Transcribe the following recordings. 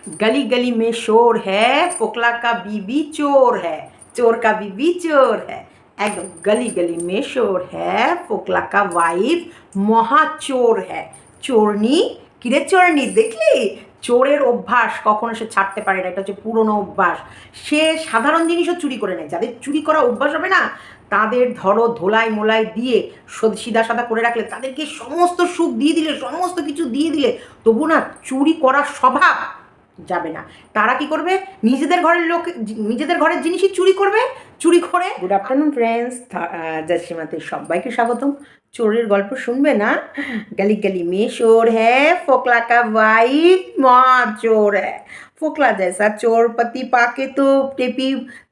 गली गली में शोर है, फोकला का बीबी चोर है, चोर का बीबी चोर है। एकदम गली गली में शोर है, फोकला का वाइफ মহা চোর হ্যাঁ। চোরনি কিরে চোরনি দেখলি, চোরের অভ্যাস কখনো সে ছাড়তে পারে না, এটা হচ্ছে পুরনো অভ্যাস। সে সাধারণ জিনিসও চুরি করে নেয়। যাদের চুরি করা অভ্যাস হবে না, তাদের ধরো ধোলাই মোলাই দিয়ে সিধা সাদা করে রাখলে, তাদেরকে সমস্ত সুখ দিয়ে দিলে, সমস্ত কিছু দিয়ে দিলে, তবু না চুরি করার স্বভাব যাবে না। তারা কি করবে, নিজেদের ঘরের লোক, নিজেদের ঘরের জিনিসই চুরি করবে, চুরি করে। গুড আফটারনুন ফ্রেন্ডস, জাসিমাতে সবাইকে স্বাগতম। চোরের গল্প শুনবে না? গলি গলি মে চোর হ্যাঁ, फोकला का वाइफ महा चोर है। फोकला जैसा चोर पति पाके तो টেপি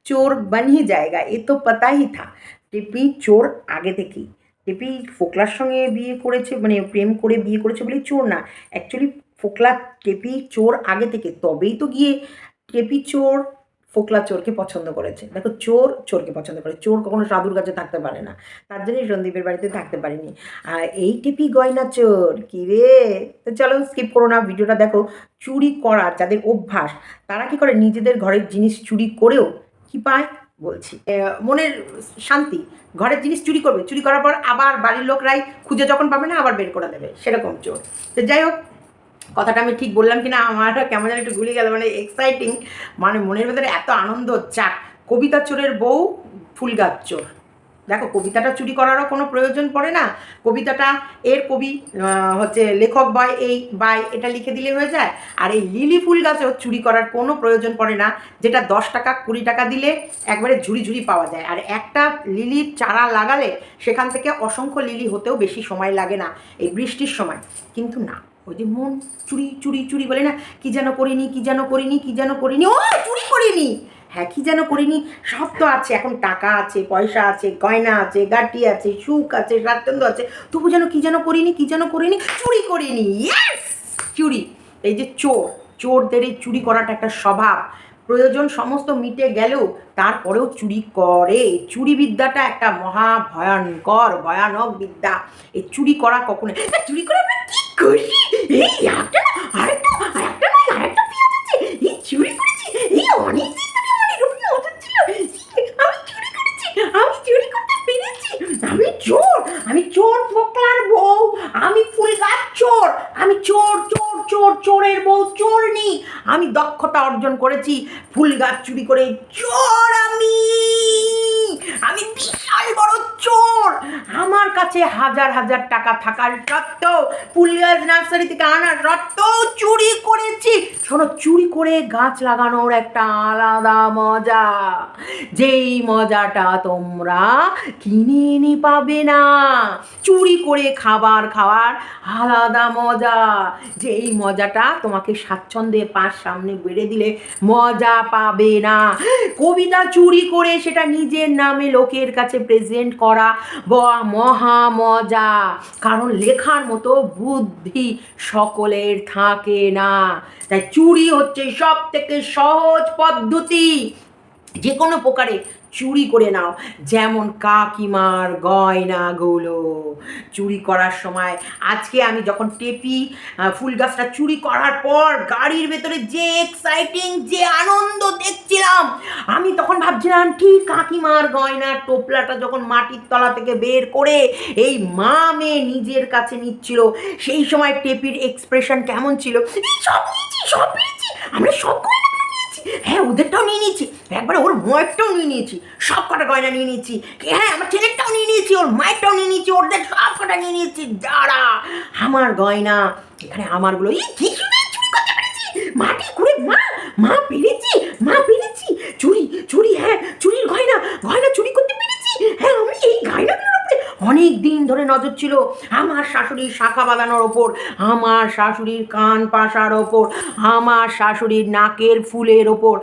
চোর बन ही जाएगा, ये तो पता ही था। টেপি চোর আগে থেকেই। টেপি ফোকলার সঙ্গে বিয়ে করেছে, মানে প্রেম করে বিয়ে করেছে বলেই চোর না। অ্যাকচুয়ালি ফোকলা টেপি চোর আগে থেকে, তবেই তো গিয়ে টেপি চোর ফোকলা চোরকে পছন্দ করেছে। দেখো, চোর চোরকে পছন্দ করে, চোর কখনো সাধুর কাছে থাকতে পারে না, তার জন্যই সন্দীপের বাড়িতে থাকতে পারেনি। আর এই টেপি গয়না চোর কী রে। তো চলো স্কিপ করো না, ভিডিওটা দেখো। চুরি করার যাদের অভ্যাস, তারা কি করে, নিজেদের ঘরের জিনিস চুরি করেও কি পায় বলছি, মনের শান্তি। ঘরের জিনিস চুরি করবে, চুরি করার পর আবার বাড়ির লোকরাই খুঁজে যখন পাবে না, আবার বের করে দেবে, সেরকম চোর। তো যাই হোক, কথাটা আমি ঠিক বললাম কিনা আমার কেমন যেন একটু গুলি গেল, মানে এক্সাইটিং, মানে মনের ভেতরে এত আনন্দ। যাক, কবিতা চোরের বউ ফুল গাছ চোর। দেখো, কবিতাটা চুরি করারও কোনো প্রয়োজন পড়ে না। কবিতাটা এর কবি হচ্ছে লেখক বয়, এই বাই এটা লিখে দিলে হয়ে যায়। আর এই লিলি ফুল গাছেও চুরি করার কোনো প্রয়োজন পড়ে না, যেটা 10 টাকা 20 টাকা দিলে একবারে ঝুড়ি ঝুড়ি পাওয়া যায়। আর একটা লিলির চারা লাগালে সেখান থেকে অসংখ্য লিলি হতেও বেশি সময় লাগে না, এই বৃষ্টির সময়। কিন্তু না, ওই যে মন চুরি চুরি চুরি বলে না, কি যেন করিনি, কি যেন করিনি, কি যেন করিনি, ও চুরি করিনি, হ্যাঁ কি যেন করিনি। সব তো আছে, এখন টাকা আছে, পয়সা আছে, গয়না আছে, গাটি আছে, সুখ আছে, স্বাচ্ছন্দ্য আছে, তবু যেন কি যেন করিনি, কি যেন করিনি, চুরি করিনি। ইয়েস, চুরি। এই যে চোর, চোরদের এই চুরি করাটা একটা স্বভাব। প্রয়োজন সমস্ত মিটে গেলেও তারপরেও চুরি করে। চুরি বিদ্যাটা একটা মহা ভয়ঙ্কর ভয়ানক বিদ্যা। এই চুরি করা কখনো, চুরি করে আমরা কি করি, এই একটা আরেকটা আরেকটা নয় আরেকটা পেঁয়াজ আছে, এই চুরি করেছি, এই অনেক দিন ধরে আমার এরকম নজর ছিল, আমি চুরি করেছি, আমি চুরি করতে পেরেছি, আমি চোর, আমি চোর ফোকলার বউ, আমি ফুল গাছ চোর, আমি চোর চোর চোর, চোরের বউ চোরনি, আমি দক্ষতা অর্জন করেছি ফুল গাছ চুরি করে। চোর আমি, আমি বিশাল বড় চোর। আমার কাছে হাজার হাজার টাকা থাকার সত্ত্বেও, ফুল গাছ নার্সারি থেকে আনার সত্ত্বেও চুরি করেছি। শোনো, চুরি করে গাছ লাগানোর একটা আলাদা মজা, যেই মজাটা তোমরা কিনে এনে পাবে না। চুরি করে খাবার খাওয়ার আলাদা মজা, যেই মজাটা তোমাকে স্বাচ্ছন্দ্যে পাশ সামনে বেড়ে দিলে মজা পাবে না। কবিতা চুরি করে সেটা নিজের নামে লোকের কাছে প্রেজেন্ট করা মহা মজা, কারণ লেখার মতো বুদ্ধি সকলের থাকে না। তাই চুরি হচ্ছে সব থেকে সহজ পদ্ধতি। যে কোনো প্রকারে চুরি করে নাও, যেমন কাকিমার গয়নাগুলো চুরি করার সময়। আজকে আমি যখন টেপি ফুল গাছটা চুরি করার পর গাড়ির ভেতরে যে এক্সাইটিং, যে আনন্দ দেখছিলাম, আমি তখন ভাবছিলাম ঠিক কাকিমার গয়নার টোপলাটা যখন মাটির তলা থেকে বের করে এই মা মেয়ে নিজের কাছে নিচ্ছিল, সেই সময় টেপির এক্সপ্রেশন কেমন ছিল, সব নিয়েছি, সব পেয়েছি, আমরা সব হ্যাঁ ওদেরটাও নিয়ে নিয়েছি, একবারে ওর মায়েরটাও নিয়ে নিয়েছি, সব কটা গয়না নিয়ে নিয়েছি, হ্যাঁ আমার ছেলেরটাও নিয়ে নিয়েছি, ওর মায়েরটাও নিয়ে নিয়েছি, ওদের সব কটা নিয়ে নিয়েছি। যারা আমার গয়না, এখানে আমারগুলো, এই কি চুরি করতে পেরেছি, মাটি ঘুরে মা মা পেরেছি, মা পেরেছি, চুরি চুরি, হ্যাঁ চুরির গয়না, গয়না চুরি করতে পেরেছি। হ্যাঁ আমি এই গয়নাগুলোর উপরে অনেক দিন ধরে নজর ছিল, আমার শাশুড়ির শাখা বাঁধানোর ওপর, আমার শাশুড়ির কান পাশার ওপর, আমার শাশুড়ির নাকের ফুলের ওপর,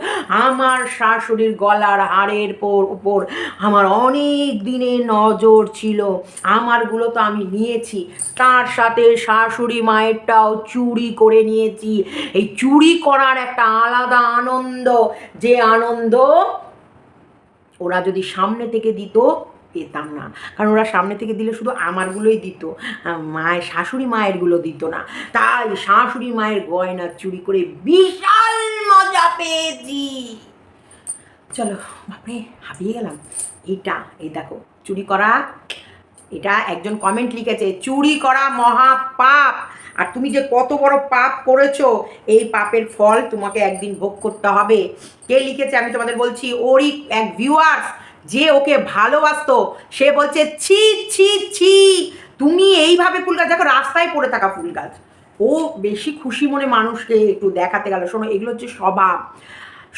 আমার শাশুড়ির গলার হাড়ের ওপর আমার অনেক দিনের নজর ছিল। আমারগুলো তো আমি নিয়েছি, তার সাথে শাশুড়ি মায়েরটাও চুরি করে নিয়েছি। এই চুরি করার একটা আলাদা আনন্দ, যে আনন্দ ওরা যদি সামনে থেকে দিত পেতাম না, কারণ ওরা সামনে থেকে দিলে শুধু আমারগুলোই দিত, শাশুড়ি মায়েরগুলো দিত না। তাই শাশুড়ি মায়ের গয়না চুরি করে বিশাল পেয়েছি। চলো বাপরে, হাঁপিয়ে গেলাম। এই দেখো চুরি করা, এটা একজন কমেন্ট লিখেছে, চুরি করা মহা পাপ। আর তুমি যে কত বড় পাপ করেছো, এই পাপের ফল তোমাকে একদিন ভোগ করতে হবে। কে লিখেছে আমি তোমাদের বলছি, ওরই এক ভিউয়ার্স, যে ওকে ভালোবাসতো, সে বলছে ছি ছি ছি, তুমি এইভাবে ফুল গাছ, দেখো রাস্তায় পড়ে থাকা ফুল গাছ, ও বেশি খুশি মনে মানুষকে একটু দেখাতে গেল। শোনো, এগুলো হচ্ছে স্বভাব।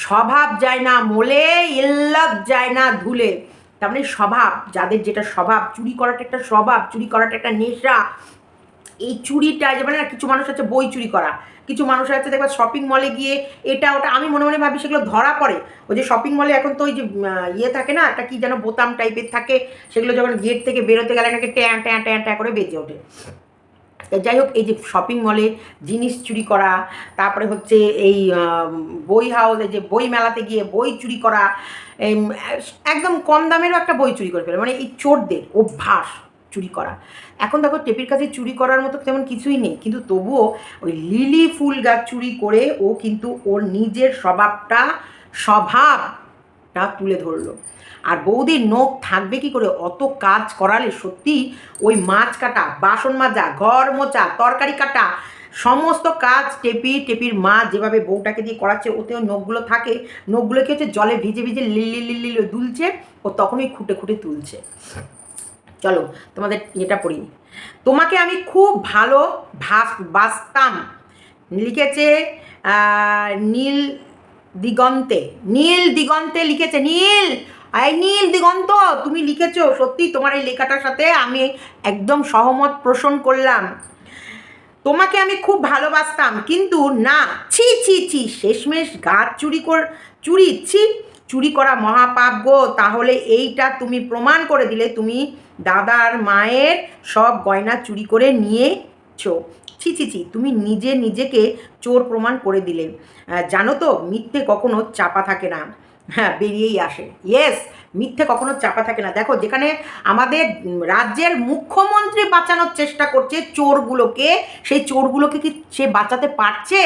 স্বভাব যায় না মোলে, ইল্লাত যায় না ধুলে। তার মানে স্বভাব, যাদের যেটা স্বভাব, চুরি করাটা একটা স্বভাব, চুরি করাটা একটা নেশা। এই চুরিটা যেমন না, কিছু মানুষ আছে বই চুরি করা, কিছু মানুষ আছে দেখবা শপিং মলে গিয়ে এটা ওটা, আমি মনে মনে ভাবি সেগুলো ধরা পড়ে। ওই যে শপিং মলে এখন তো ওই যে ইয়ে থাকে না, একটা কি যেন বোতাম টাইপের থাকে, সেগুলো যখন গেট থেকে বেরোতে গেলে নাকি ট্যাঁ ট্যাঁ ট্যাঁ ট্যাঁ করে বেজে ওঠে। যাই হোক, এই যে শপিং মলে জিনিস চুরি করা, তারপরে হচ্ছে এই বই হাউসে যে বই মেলাতে গিয়ে বই চুরি করা, একদম কম দামেরও একটা বই চুরি করে ফেলে, মানে এই চোরদের অভ্যাস চুরি করা। এখন দেখো টেপির কাছে চুরি করার মতো তেমন কিছুই নেই, কিন্তু তবুও ওই লিলি ফুল গাছ চুরি করে ও কিন্তু ওর নিজের স্বভাবটা তুলে ধরলো। আর বৌদির নখ থাকবে কি করে, অত কাজ করালে সত্যি ওই মাছ কাটা, বাসন মাজা, ঘর মোছা, তরকারি কাটা, সমস্ত কাজ টেপির মা যেভাবে বউটাকে দিয়ে করাচ্ছে, ওতেও নখগুলো থাকে, নখগুলোকে হচ্ছে জলে ভিজে ভিজে লিলি লিলি দুলছে, ও তখনই খুঁটে খুঁটে তুলছে। চলো তোমাদের এটা পড়ি। তোমাকে আমি খুব ভালো বাসতাম, লিখেছে নীল দিগন্তে। নীল দিগন্তে লিখেছে, নীল দিগন্ত তুমি লিখেছো, সত্যি তোমার এই লেখাটার সাথে আমি একদম সহমত পোষণ করলাম। তোমাকে আমি খুব ভালোবাসতাম, কিন্তু না, ছি ছি ছি, শেষমেশ গাছ চুরি করা মহাপাপ গো। তাহলে এইটা তুমি প্রমাণ করে দিলে, তুমি দাদার মায়ের সব গয়না চুরি করে নিয়েছো। ছি ছি ছি, তুমি নিজেকে চোর প্রমাণ করে দিলে। জানো তো, মিথ্যে কখনো চাপা থাকে না, হ্যাঁ বেরিয়েই আসে। ইয়েস, মিথ্যে কখনো চাপা থাকে না। দেখো, যেখানে আমাদের রাজ্যের মুখ্যমন্ত্রী বাঁচানোর চেষ্টা করছে চোরগুলোকে, সেই চোরগুলোকে কি সে বাঁচাতে পারছে?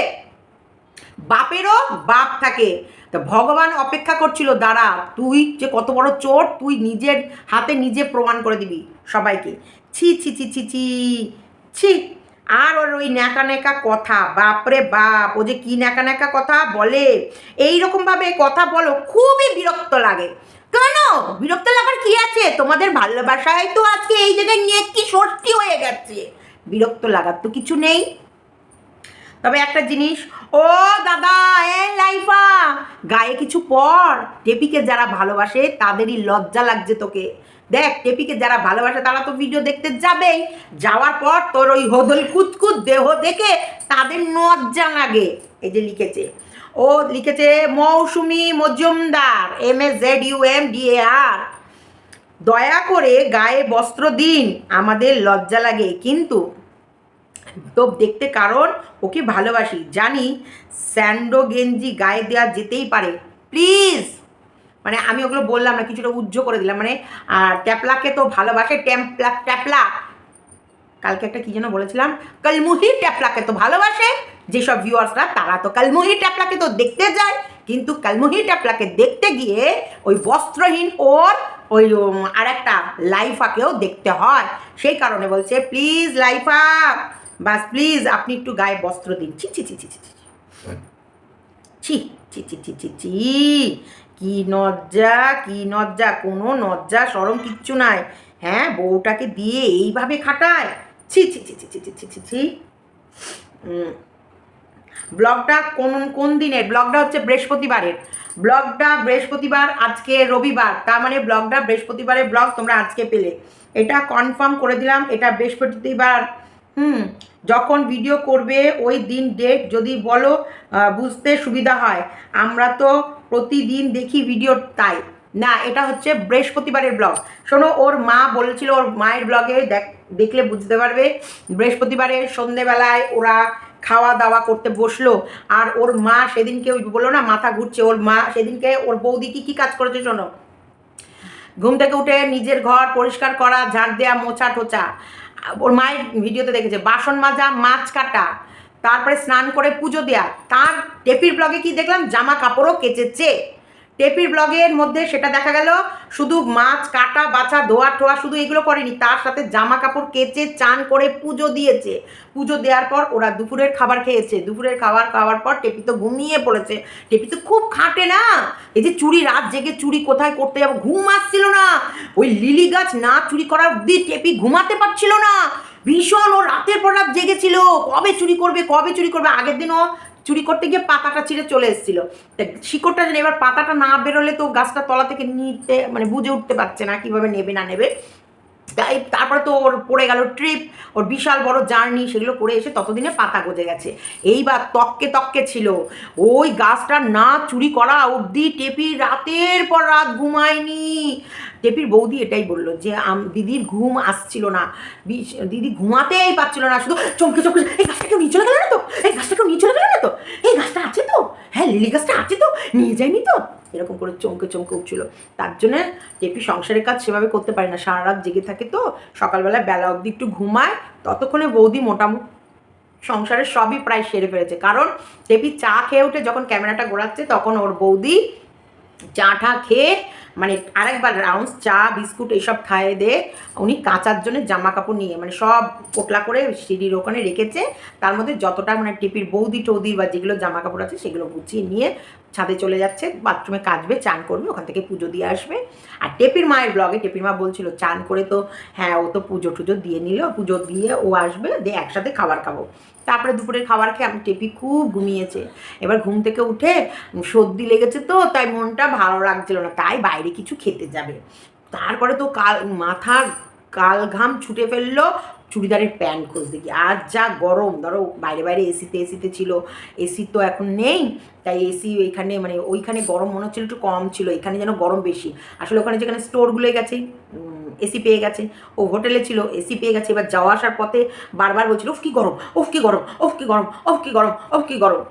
বাপেরও বাপ থাকে। তা ভগবান অপেক্ষা করছিল, দাঁড়া, তুই যে কত বড় চোর, তুই নিজের হাতে নিজে প্রমাণ করে দিবি সবাইকে। ছি ছি ছি ছি ছি ছি। আর ওর ওই ন্যাকা ন্যাকা কথা, বাপরে বাপ, ও যে কি ন্যাকা ন্যাকা কথা বলে, এইরকমভাবে কথা বলো, খুবই বিরক্ত লাগে। কেন বিরক্ত লাগার কি আছে, তোমাদের ভালোবাসায় তো আজকে এই জায়গায় নিয়ে কি ষষ্ঠী হয়ে গেছে, বিরক্ত লাগার তো কিছু নেই। তবে একটা জিনিস, ও দাদা, লাইফা, গায়ে কিছু পর। টেপিকে যারা ভালোবাসে তাদেরই লজ্জা লাগছে তোকে। দেখ, টেপিকে যারা ভালোবাসে তারা তো ভিডিও দেখতে যাবেই, যাওয়ার পর তোর ওই হদল কুতকুত দেহ দেখে তাদের লজ্জা লাগে। এই যে লিখেছে, ও লিখেছে মৌসুমি মজুমদার, MAZUMDAR, দয়া করে গায়ে বস্ত্র দিন, আমাদের লজ্জা লাগে কিন্তু তো দেখতে, কারণ ওকে ভালোবাসি, জানি স্যান্ডো গেঞ্জি গায়ে দেওয়া যেতেই পারে, প্লিজ। মানে আমি ওগুলো বললাম না, কিছুটা উজ্জ্ব করে দিলাম, মানে আর ট্যাপলাকে তো ভালোবাসে, ট্যাপলা, কালকে একটা কী যেন বলেছিলাম, কালমুহি ট্যাপলাকে তো ভালোবাসে। যেসব ভিউয়ার্সরা, তারা তো কালমুহি ট্যাপলাকে তো দেখতে যায়, কিন্তু কালমুহি ট্যাপলাকে দেখতে গিয়ে ওই বস্ত্রহীন ওর ওই আর একটা লাইফাকেও দেখতে হয়। সেই কারণে বলছে, প্লিজ লাইফা, বাস প্লিজ আপনি একটু গায়ে বস্ত্র দিন। ছি ছি ছি ছি ছি ছি ছি ছি ছি ছি ছি ছি, কি নজ্জা, কোনো লজ্জা শরম কিচ্ছু নাই। হ্যাঁ, বউটাকে দিয়ে এইভাবে খাটায়, ছি ছি ছি ছি ছি ছি ছি ছি ছি। ব্লগটা কোন দিনের? ব্লগটা হচ্ছে বৃহস্পতিবারের ব্লগটা, বৃহস্পতিবার, আজকে রবিবার, তার মানে ব্লগটা বৃহস্পতিবারের ব্লগ তোমরা আজকে পেলে, এটা কনফার্ম করে দিলাম। এটা বৃহস্পতিবার, যখন ভিডিও করবে ওই দিন ডেট যদি বলো বুঝতে সুবিধা হয়, আমরা তো প্রতিদিন দেখি ভিডিও, তাই না, এটা হচ্ছে বৃহস্পতিবারের ব্লগ। শোনো, ওর মা বলেছিল, ওর মায়ের ব্লগে দেখলে বুঝতে পারবে, বৃহস্পতিবারের সন্ধেবেলায় ওরা খাওয়া দাওয়া করতে বসলো, আর ওর মা সেদিনকে ওই বললো না মাথা ঘুরছে, ওর মা সেদিনকে ওর বৌদি কী কাজ করেছে শোনো। ঘুম থেকে উঠে নিজের ঘর পরিষ্কার করা, ঝাড় দেওয়া, মোছা টোচা, ওর মায়ের ভিডিওতে দেখেছে, বাসন মাজা, মাছ কাটা, তারপরে স্নান করে পুজো দেয়া। তার টেপির ব্লগে কি দেখলাম, জামা কাপড়ও কেচেছে। টেপির ব্লগের মধ্যে সেটা দেখা গেল, শুধু মাছ কাটা বাছা ধোয়া টোয়া শুধু এগুলো করেনি, তার সাথে জামা কাপড় কেচে চান করে পুজো দিয়েছে। পুজো দেওয়ার পর ওরা দুপুরের খাবার খেয়েছে। দুপুরের খাবার খাওয়ার পর টেপি তো ঘুমিয়ে পড়েছে। টেপি তো খুব খাটে না, এই যে চুরি, রাত জেগে চুরি কোথায় করতে যাবো, ঘুম আসছিল না। ওই লিলি গাছ না চুরি করা অব্দি টেপি ঘুমাতে পারছিল না। ভীষণ ও রাতের পর রাত জেগেছিল, কবে চুরি করবে কবে চুরি করবে। আগের দিনও চুরি করতে গিয়ে পাতাটা ছিঁড়ে চলে এসেছিল। শিকড়টা যেন, এবার পাতাটা না বেরোলে তো গাছটা তলা থেকে নিতে মানে বুঝে উঠতে পারছে না কীভাবে নেবে না নেবে। তাই তারপরে তো ওর পড়ে গেল ট্রিপ, ওর বিশাল বড় জার্নি, সেগুলো করে এসে ততদিনে পাতা গজে গেছে। এইবার তককে তককে ছিল। ওই গাছটা না চুরি করা অবধি টেপি রাতের পর রাত ঘুমায়নি। টেপির বৌদি এটাই বললো যে দিদির ঘুম আসছিল না, দিদি ঘুমাতেই পারছিল না, শুধু চমকে চমকে, এই গাছটা কেউ নিয়ে চলে গেল না তো, এই গাছটা কেউ নিয়ে চলে গেল না তো, এই গাছটা আছে তো, হ্যাঁ লিলি গাছটা আছে তো, নিয়ে যায়নি তো, এরকম করে চমকে চমকে উঠছিল। তার জন্য টেপি সংসারের কাজ সেভাবে করতে পারে না, সারা রাত জেগে থাকে তো, সকালবেলায় বেলা অবধি একটু ঘুমায়, ততক্ষণে বৌদি মোটামুটি সংসারের সবই প্রায় সেরে ফেলেছে। কারণ টেপি চা খেয়ে উঠে যখন ক্যামেরাটা ঘোরাচ্ছে তখন ওর বৌদি চাটা খেয়ে মানে আরেকবার রাউন্ডস চা বিস্কুট এইসব খাইয়ে দিয়ে উনি কাচার জন্য জামা কাপড় নিয়ে মানে সব পোটলা করে সিঁড়ির ওখানে রেখেছে। তার মধ্যে যতটা মানে টেপির বৌদি টৌদি বা যেগুলো জামা কাপড় আছে সেগুলো গুছিয়ে নিয়ে ছাদে চলে যাচ্ছে, বাথরুমে কাচবে, চান করবে, ওখান থেকে পুজো দিয়ে আসবে। আর টেপির মায়ের ব্লগে টেপির মা বলছিল চান করে তো হ্যাঁ ও তো পুজো টুজো দিয়ে নিল, পুজো দিয়ে ও আসবে, দিয়ে একসাথে খাবার খাবো। তারপরে দুপুরের খাবার খেয়ে আমি টেপি খুব ঘুমিয়েছে। এবার ঘুম থেকে উঠে সর্দি লেগেছে তো তাই মনটা ভালো লাগছিল না, তাই বাইরে কিছু খেতে যাবে। তারপরে তো মাথার কাল ঘাম ছুটে ফেললো চুড়িদারের প্যান্ট খুঁজতে গিয়ে। আর যা গরম, ধরো বাইরে বাইরে এসিতে ছিল, এসি তো এখন নেই, তাই এসি ওইখানে মানে ওইখানে গরম মনে হচ্ছিল একটু কম ছিল, এখানে যেন গরম বেশি। আসলে ওখানে যেখানে স্টোরগুলোয় গেছে এসি পেয়ে গেছে, ও হোটেলে ছিল এসি পেয়ে গেছে। এবার যাওয়া আসার পথে বারবার বলছিল উফ কি গরম, উফ কি গরম, উফ কি গরম, উফ কি গরম, উফ কি গরম।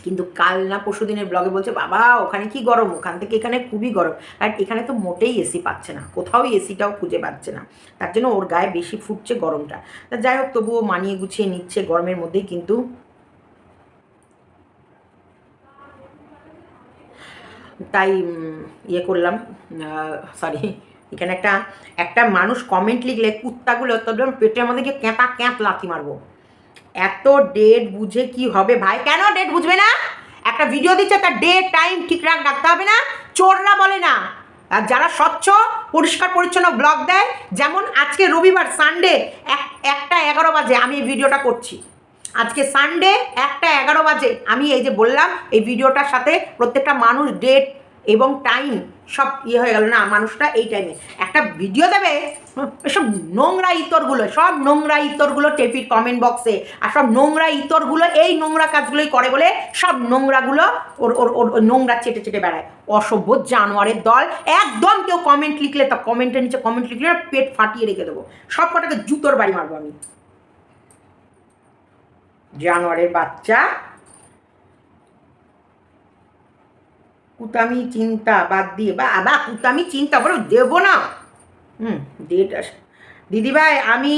কিন্তু কাল না পরশু দিনের ব্লগে বলছে বাবা ওখানে কি গরম, ওখান থেকে এখানে খুবই গরম। আর এখানে তো মোটেই এসি পাচ্ছে না, কোথাও এসিটাও খুঁজে পাচ্ছে না, তার জন্য ওর গায়ে বেশি ফুটছে গরমটা। তা যাই হোক তবুও মানিয়ে গুছিয়ে নিচ্ছে গরমের মধ্যেই। কিন্তু তাই ইয়ে করলাম, সরি, এখানে একটা মানুষ কমেন্ট লিখলে কুত্তাগুলো তোদের পেটের মধ্যে গিয়ে ক্যাঁপা ক্যাঁপ লাথি মারবো। এত ডেট বুঝে কি হবে ভাই, কেন ডেট বুঝবে না? একটা ভিডিও দিচ্ছে তার ডেট টাইম ঠিক রাখতে হবে না? চোররা বলে না, আর যারা স্বচ্ছ পরিষ্কার পরিচ্ছন্ন ব্লগ দেয়, যেমন আজকে রবিবার সানডে 1:11 বাজে আমি এই ভিডিওটা করছি, আজকে সানডে 1:11 বাজে আমি এই যে বললাম এই ভিডিওটার সাথে প্রত্যেকটা মানুষ ডেট এবং টাইম সব ইয়ে হয়ে গেল না, মানুষটা এই টাইমে একটা ভিডিও দেবে। এসব নোংরা ইতরগুলো, সব নোংরা ইতরগুলো টেপির কমেন্ট বক্সে, আর সব নোংরা ইতরগুলো এই নোংরা কাজগুলোই করে বলে সব নোংরাগুলো ওর ওর ওর নোংরা চেটে চেটে বেড়ায়। অসভ্য জানোয়ারের দল। একদম কেউ কমেন্ট লিখলে, তা কমেন্টের নিচে কমেন্ট লিখলে পেট ফাটিয়ে রেখে দেবো, সব কটাকে জুতোর বাড়ি মারবো আমি। জানোয়ারের বাচ্চা। কুতামি চিন্তা বাদ দিয়ে বা কুতামি চিন্তা বলো দেবো না। ডেট দিদিভাই আমি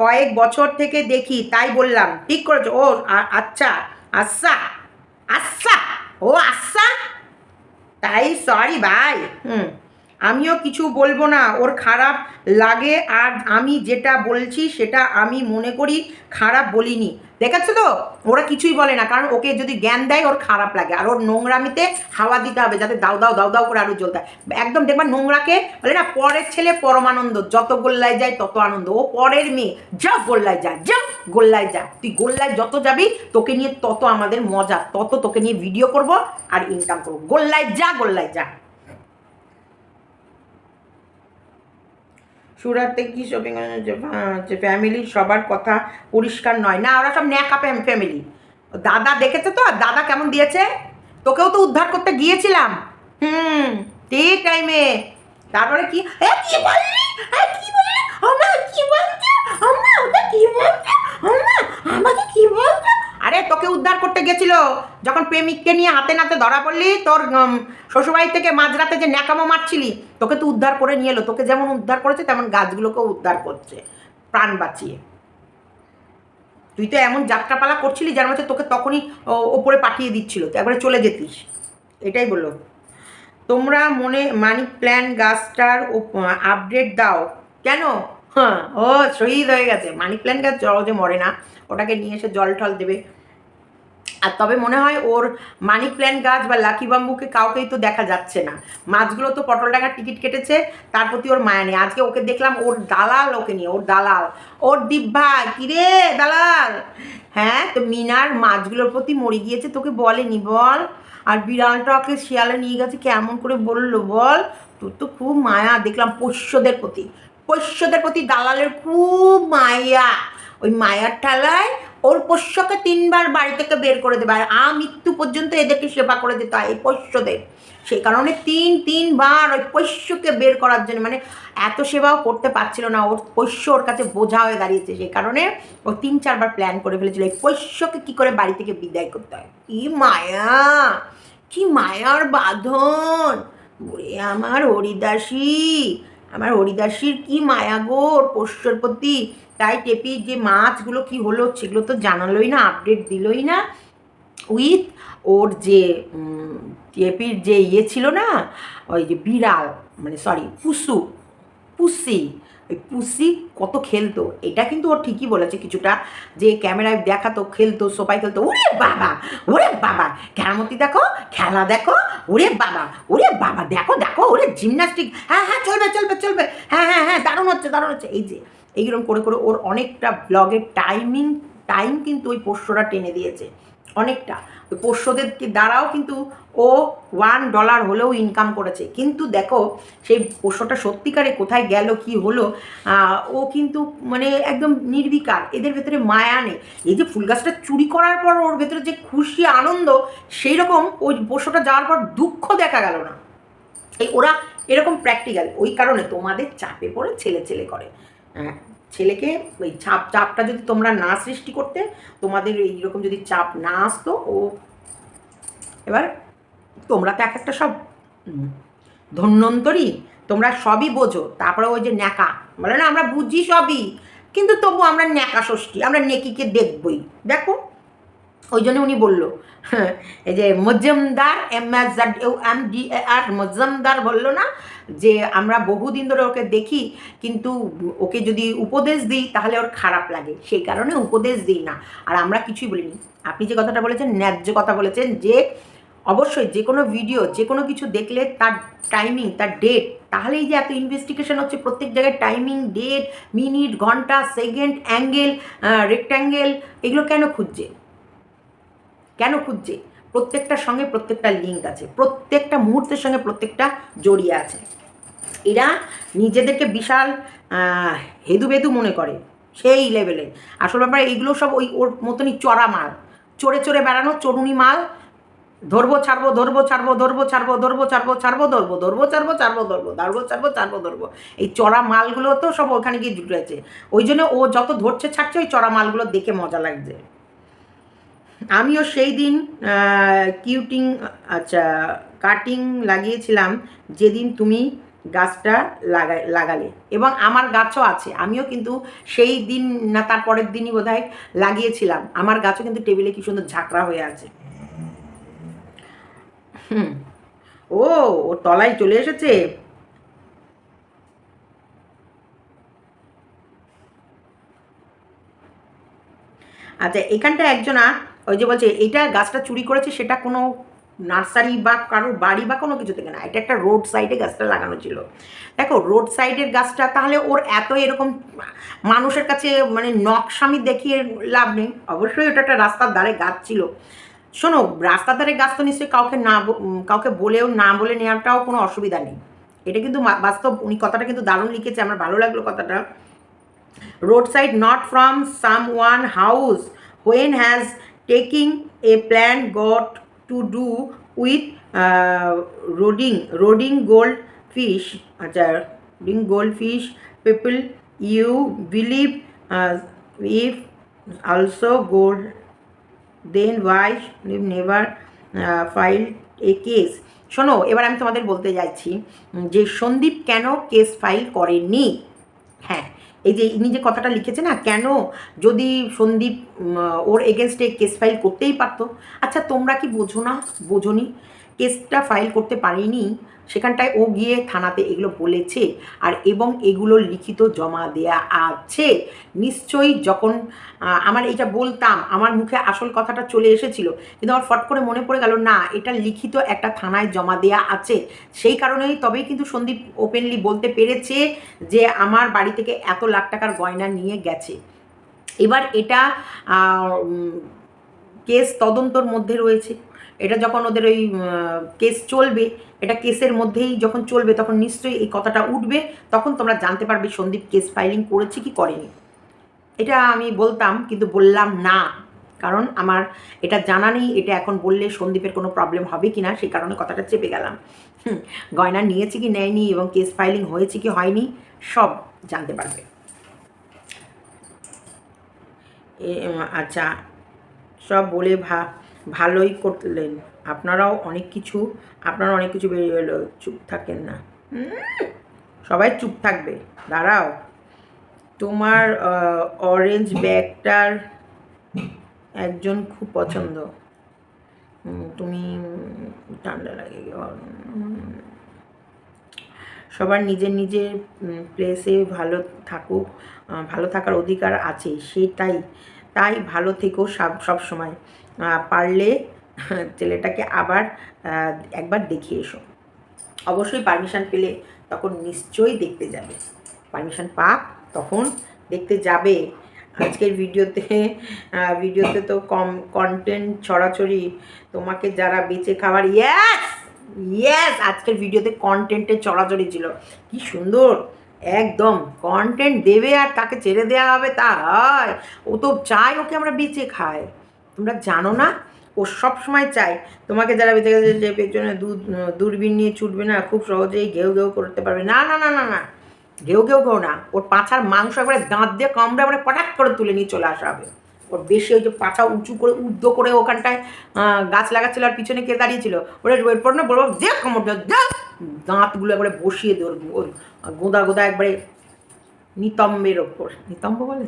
কয়েক বছর থেকে দেখি তাই বললাম। ঠিক করেছো। ও আচ্ছা আচ্ছা আচ্ছা, ও আচ্ছা তাই, সরি ভাই। আমিও কিছু বলবো না, ওর খারাপ লাগে, আর আমি যেটা বলছি সেটা আমি মনে করি খারাপ বলিনি। দেখাচ্ছ তো, ওরা কিছুই বলে না, কারণ ওকে যদি জ্ঞান দেয় ওর খারাপ লাগে, আর ওর নোংরামিতে হাওয়া দিতে হবে যাতে দাও দাও দাও দাও করে আরও জ্বলতে হয়। একদম দেখবা নোংরাকে বলে না পরের ছেলে পরমানন্দ, যত গোল্লায় যায় তত আনন্দ। ও পরের মেয়ে, যা গোল্লায় যা, যা গোল্লায় যা, তুই গোল্লায় যত যাবি তোকে নিয়ে তত আমাদের মজা, তত তোকে নিয়ে ভিডিও করব আর ইনকাম করবো। গোল্লায় যা, গোল্লায় যা। সুরাতে কি শপিং ফ্যামিলির সবার কথা পরিষ্কার নয় না, ওরা সব ন্যাকা ফ্যামিলি। দাদা দেখেছে তো, দাদা কেমন দিয়েছে, তোকেও তো উদ্ধার করতে গিয়েছিলাম ঠিক টাইমে। তারপরে কি কি বললি, কি বললি কি বলতে, ওটা কি বলতে, আমাকে কি বলতে। আরে তোকে উদ্ধার করতে গেছিল যখন প্রেমিককে নিয়ে হাতে নাতে ধরা পড়লি, তোর শ্বশুরবাড়ি থেকে মাঝরাতে যে ন্যাকামো মারছিলি, তোকে তো উদ্ধার করে নিয়ে এলো। তোকে যেমন উদ্ধার করেছে তেমন গাছগুলোকেও উদ্ধার করছে প্রাণ বাঁচিয়ে। তুই তো এমন যাত্রাপালা করছিলি যার মধ্যে তোকে তখনই ওপরে পাঠিয়ে দিচ্ছিল, তো একবারে চলে যেতিস। এটাই বললো। তোমরা মানি প্ল্যান গাছটার আপডেট দাও। কেন? হ্যাঁ, ও শহীদ হয়ে গেছে। মানি প্ল্যান গাছ সহজে মরে না, ওটাকে নিয়ে এসে জল টল দেবে। আর তবে মনে হয় ওর মানি প্ল্যান গাছ বা লাকি বাম্বুকে কাউকেই তো দেখা যাচ্ছে না। মাছগুলো তো পটলডাঙ্গার টিকিট কেটেছে, তার প্রতি ওর মায়া নেই। আজকে ওকে দেখলাম, ওর দালাল ওকে নিয়ে, ওর দালাল, ওর দিব্যা কিরে দালাল। হ্যাঁ, তো মিনার মাছগুলোর প্রতি মরে গিয়েছে, তোকে বলেনি বল? আর বিড়ালটাকে শিয়ালে নিয়ে গেছে, কেমন করে বললো বল? তোর তো খুব মায়া দেখলাম পোষ্যদের প্রতি, পোষ্যদের প্রতি দালালের খুব মায়া। ওই মায়ার ঠালায় ওর পোষ্যকে 3বার বাড়ি থেকে বের করে দেবে, আর মৃত্যু পর্যন্ত এদেরকে সেবা করে দিতে হয় এই পোষ্যদের। সেই কারণে তিনবার ওই পোষ্যকে বের করার জন্য, মানে এত সেবাও করতে পারছিল না, ওর পোষ্য ওর কাছে বোঝা হয়ে দাঁড়িয়েছে। সেই কারণে ও 3-4বার প্ল্যান করে ফেলেছিল এই পোষ্যকে কী করে বাড়ি থেকে বিদায় করতে হয়। কি মায়া, কি মায়ার বাঁধন! ওরে আমার হরিদাসী, আমার হরিদাসীর কি মায়া গো ওর পোষ্যর প্রতি। তাই টেপির যে মাছগুলো কি হলো সেগুলো তো জানালোই না, আপডেট দিলই না। উইথ ওর যে টেপির যে ছিল না, ওই যে বিড়াল, মানে সরি পুসি, ওই পুসি কত খেলতো। এটা কিন্তু ওর ঠিকই বলেছে কিছুটা, যে ক্যামেরায় দেখাতো, খেলতো, সোফাই খেলতো। ওরে বাবা, ওরে বাবা, কেরামতি দেখো, খেলা দেখো, ওরে বাবা, ওরে বাবা, দেখো দেখো, ওরে জিমন্যাস্টিক, হ্যাঁ হ্যাঁ চলবে চলবে চলবে, হ্যাঁ হ্যাঁ হ্যাঁ, দারুণ হচ্ছে দারুণ হচ্ছে। এই যে এইরকম করে করে ওর অনেকটা ব্লগের টাইম কিন্তু ওই পোষ্যরা টেনে দিয়েছে অনেকটা। ওই পোষ্যদের দ্বারাও কিন্তু ও $1 হলেও ইনকাম করেছে। কিন্তু দেখো সেই পোষ্যটা সত্যিকারে কোথায় গেল, কি হলো, ও কিন্তু মানে একদম নির্বিকার, এদের ভেতরে মায়া নেই। এই যে ফুল গাছটা চুরি করার পর ওর ভেতরে যে খুশি আনন্দ, সেই রকম ওই পোষ্যটা যাওয়ার পর দুঃখ দেখা গেল না। এই ওরা এরকম প্র্যাকটিক্যাল, ওই কারণে তোমাদের চাপে পড়ে ছেলে করে। ছেলেকে ওই চাপটা যদি তোমরা না সৃষ্টি করতে, তোমাদের এইরকম যদি চাপ না আসতো, ও এবার তোমরা তো এক একটা সব ধন্যন্তরী, তোমরা সবই বোঝো, তারপরে ওই যে ন্যাকা বলে না, আমরা বুঝি সবই, কিন্তু তবু আমরা ন্যাকা ষষ্ঠী, আমরা নেকিকে দেখবই। দেখো ওই জন্য উনি বললো, এই যে মজুমদার MSZMDAR মজুমদার বললো না, যে আমরা বহুদিন ধরে ওকে দেখি, কিন্তু ওকে যদি উপদেশ দিই তাহলে ওর খারাপ লাগে, সেই কারণে উপদেশ দিই না। আর আমরা কিছুই বলিনি। আপনি যে কথাটা বলেছেন, ন্যায্য কথা বলেছেন, যে অবশ্যই যে কোনো ভিডিও, যে কোনো কিছু দেখলে তার টাইমিং, তার ডেট, তাহলেই যে এত ইনভেস্টিগেশন হচ্ছে প্রত্যেক জায়গায়, টাইমিং, ডেট, মিনিট, ঘন্টা, সেকেন্ড, অ্যাঙ্গেল, রেক্ট্যাঙ্গেল, এগুলো কেন খুঁজছে? প্রত্যেকটার সঙ্গে প্রত্যেকটা লিঙ্ক আছে, প্রত্যেকটা মুহূর্তের সঙ্গে প্রত্যেকটা জড়িয়ে আছে। এরা নিজেদেরকে বিশাল হেদুবেদু মনে করে, সেই লেভেলে। আসল ব্যাপারে এইগুলো সব ওর মতনই চড়া মাল, চড়ে বেড়ানো চড়ুনি মাল। ধরবো ছাড়বো, ধরবো ছাড়বো, ধরবো ছাড়বো, ধরবো ছাড়বো, ছাড়বো ধরবো, ধরবো ছাড়বো, ছাড়বো ধরবো, ধরবো ছাড়বো, ছাড়বো ধরবো। এই চড়া মালগুলো তো সব ওখানে গিয়ে জুটেছে। ওই জন্য ও যত ধরছে ছাড়ছে, ওই চড়া মালগুলো দেখে মজা লাগছে। আমিও সেই দিন কাটিং লাগিয়েছিলাম যেদিন তুমি গাছটা লাগালে, এবং আমার গাছও আছে। আমিও কিন্তু সেই দিন না তার পরের দিনই বোধহয় লাগিয়েছিলাম। আমার গাছও কিন্তু টেবিলে কি সুন্দর ঝাঁকড়া হয়ে আছে। ও ওর তলায় চলে এসেছে। আচ্ছা, এখানটা একজনা ওই যে বলছে এইটা গাছটা চুরি করেছে, সেটা কোনো নার্সারি বা কারোর বাড়ি বা কোনো কিছু থেকে না, এটা একটা রোড সাইডে গাছটা লাগানো ছিল। দেখো রোড সাইডের গাছটা, তাহলে ওর এত এরকম মানুষের কাছে মানে নকশামি দেখিয়ে লাভ নেই। অবশ্যই ওটা একটা রাস্তার ধারে গাছ ছিল। শোনো, রাস্তার ধারে গাছ তো নিশ্চয়ই কাউকে বলেও না বলে নেওয়াটাও কোনো অসুবিধা নেই। এটা কিন্তু বাস্তব, উনি কথাটা কিন্তু দারুণ লিখেছে, আমার ভালো লাগলো কথাটা। Roadside not from someone house when has taking a plan got to do with rodding goldfish. Rodding goldfish people, you believe if also gold, then why you never filed a case? শোনো, এবার আমি তোমাদের বলতে যাচ্ছি যে সন্দীপ কেন case file করেনি। হ্যাঁ, এই যে ইনি যে কথাটা লিখেছে না, কেন যদি সন্দীপ ওর এগেনস্টে কেস ফাইল করতেই পারতো। আচ্ছা তোমরা কি বোঝো না, বোঝোনি? কেসটা ফাইল করতে পারিনি, সেখানটায় ও গিয়ে থানাতে এগুলো বলেছে, আর এবং এগুলো লিখিত জমা দেয়া আছে। নিশ্চয়ই যখন আমার এটা বলতাম, আমার মুখে আসল কথাটা চলে এসেছিল, কিন্তু আমার ফট করে মনে পড়ে গেল না, এটা লিখিত একটা থানায় জমা দেয়া আছে। সেই কারণেই তবেই কিন্তু সন্দীপ ওপেনলি বলতে পেরেছে যে আমার বাড়ি থেকে এত লাখ টাকার গয়না নিয়ে গেছে। এবার এটা কেস তদন্তর মধ্যে রয়েছে, এটা যখন ওদের ওই কেস চলবে, এটা কেসের মধ্যেই যখন চলবে তখন নিশ্চয়ই এই কথাটা উঠবে, তখন তোমরা জানতে পারবে সন্দীপ কেস ফাইলিং করেছে কি করেনি। এটা আমি বলতাম কিন্তু বললাম না, কারণ আমার এটা জানা নেই এটা এখন বললে সন্দীপের কোনো প্রবলেম হবে কি না, সেই কারণে কথাটা চেপে গেলাম। গয়না নিয়েছে কি নেয়নি এবং কেস ফাইলিং হয়েছে কি হয়নি সব জানতে পারবে। আচ্ছা, সব বলে ভালোই করলেন, আপনারা অনেক কিছু বেরিয়ে এলো, চুপ থাকেন না। সবাই চুপ থাকবে, দাঁড়াও। তোমার অরেঞ্জ ব্যাগটার একজন খুব পছন্দ, তুমি ঠান্ডা লাগে। সবার নিজের নিজের প্লেসে ভালো থাকার অধিকার আছে, তাই ভালো থেকো সব সময়। পারলে ছেলেটাকে আবার একবার দেখে এসো। অবশ্যই পারমিশন পেলে তখন নিশ্চয়ই দেখতে যাবে, পারমিশন পাক তখন দেখতে যাবে। আজকের ভিডিওতে তো কন্টেন্ট ছড়াছড়ি, তোমাকে যারা বেঁচে খাবার ইয়েস আজকের ভিডিওতে কন্টেন্টের চড়াচড়ি ছিল, কি সুন্দর একদম কন্টেন্ট দেবে আর তাকে ছেড়ে দেওয়া হবে, তা হয়? ও তো চায় ওকে আমরা বেঁচে খাই, তোমরা জানো না? ও সব সময় চায় তোমাকে যারা বেঁচে গেছে যে পেছনে দূরবীন নিয়ে ছুটবে না, খুব সহজেই ঘেউ ঘেউ করতে পারবে না। না না না না, ঘেউ ঘেউ ঘেউ না, ওর পাছার মাংস একবারে দাঁত দিয়ে কামড়ে একবারে পটাক করে তুলে নিয়ে চলে আসা হবে। ওর বেশি ওই যে পাছা উঁচু করে উদ্য করে ওখানটায় গাছ লাগাচ্ছিল আর পিছনে কে দাঁড়িয়েছিল, ওরা এরপর না বলবো যে কামড়টা দাঁতগুলো একবারে বসিয়ে দে ওর গোদা গোদা একবারে নিতম্বের ওপর, নিতম্ব বলে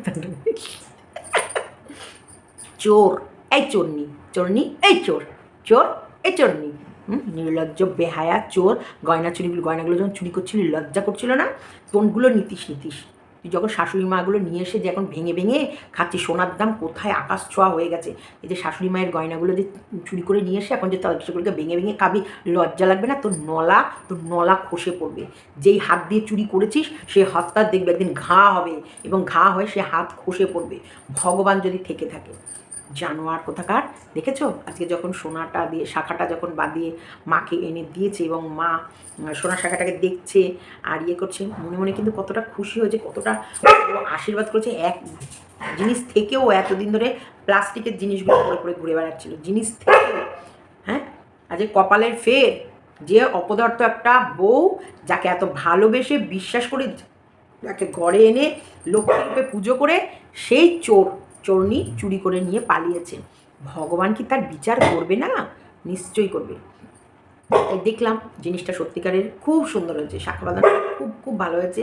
চোর এই চোরনি এই চোর এই চোরনি, নির্লজ্জ বেহায়া চোর। গয়নাগুলো যখন চুরি করছিলি লজ্জা করছিল না? তোনগুলো নীতিশ তুই যখন শাশুড়ি মাগুলো নিয়ে এসে যে এখন ভেঙে ভেঙে খাচ্ছি, সোনার দাম কোথায় আকাশ ছোঁয়া হয়ে গেছে। এই যে শাশুড়ি মায়ের গয়নাগুলো যে চুরি করে নিয়ে এসে এখন যে সেগুলোকে ভেঙে ভেঙে খাবি, লজ্জা লাগবে না? তোর নলা খসে পড়বে। যেই হাত দিয়ে চুরি করেছিস সেই হাতটা দেখবে একদিন ঘা হবে, এবং ঘা হয়ে সে হাত খসে পড়বে, ভগবান যদি থেকে থাকে। জানোয়ার কোথাকার, দেখেছো? আজকে যখন সোনাটা দিয়ে শাখাটা যখন বাঁধিয়ে মাকে এনে দিয়েছে এবং মা সোনার শাখাটাকে দেখছে আর ইয়ে করছে, মনে মনে কিন্তু কতটা খুশি হয়েছে, কতটা ও আশীর্বাদ করেছে। এক জিনিস থেকেও এতদিন ধরে প্লাস্টিকের জিনিসগুলো পরে পরে ঘুরে বেড়াচ্ছিল, জিনিস থেকেও। হ্যাঁ, আজকে কপালের ফের, যে অপদার্থ একটা বউ যাকে এত ভালোবেসে বিশ্বাস করে যাকে ঘরে এনে লক্ষ্মীরূপে পুজো করে সেই চোরনি চুরি করে নিয়ে পালিয়েছে, ভগবান কি তার বিচার করবে না? নিশ্চয়ই করবে। দেখলাম জিনিসটা সত্যিকারের খুব সুন্দর হয়েছে, শাখা বাঁধানো খুব ভালো হয়েছে,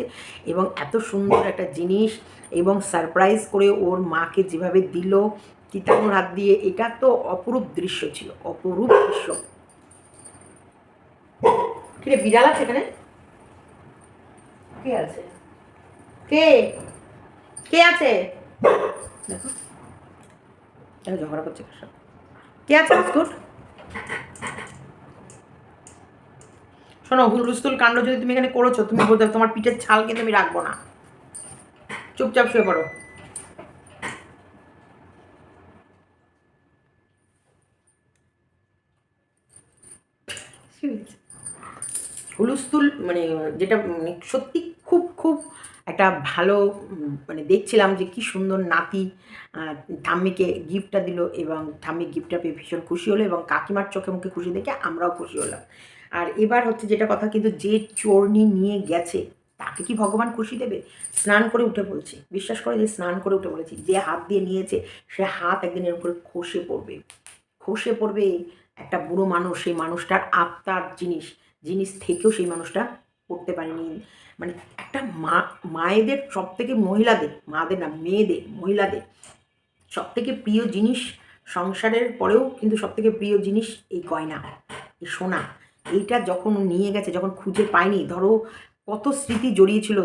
এবং এত সুন্দর একটা জিনিস এবং সারপ্রাইজ করে ওর মাকে যেভাবে দিল তিতানোর হাত দিয়ে, এটা তো অপরূপ দৃশ্য ছিল, অপরূপ দৃশ্য। কিরে বিড়াল আছে এখানে? কে আছে? কে আছে? দেখো ঝগড়া করছে, কে আছে? বিস্কুট শোনো, হুলস্থুল কাণ্ড যদি তুমি এখানে করেছো, তুমি বলতে তোমার পিঠের ছাল কিন্তু আমি রাখবো না, চুপচাপ শুয়ে পড়ো। হুলস্থুল মানে যেটা সত্যি খুব একটা ভালো, মানে দেখছিলাম যে কি সুন্দর নাতি ঠাম্মিকে গিফটটা দিল, এবং ঠাম্মি গিফটটা পেয়ে ভীষণ খুশি হলো, এবং কাকিমার চোখে মুখে খুশি দেখে আমরাও খুশি হলাম। আর এবার হচ্ছে যেটা কথা, কিন্তু যে চোরনি নিয়ে গেছে তাকে কি ভগবান খুশি দেবে? স্নান করে উঠে বলছি, বিশ্বাস করে যে স্নান করে উঠে বলেছি, যে হাত দিয়ে নিয়েছে সে হাত একদিন এরকম করে খসে পড়বে। একটা বুড়ো মানুষ, সেই মানুষটার আত্মার জিনিস থেকেও সেই মানুষটা করতে পারিনি। মানে একটা মায়েদের সব থেকে মহিলাদের, মাদের না মেয়েদের, মহিলাদের সব থেকে প্রিয় জিনিস, সংসারের পরেও কিন্তু সব থেকে প্রিয় জিনিস এই গয়না, এই সোনা। এইটা যখন নিয়ে গেছে, যখন খুঁজে পায়নি, ধরো কত স্মৃতি জড়িয়েছিল।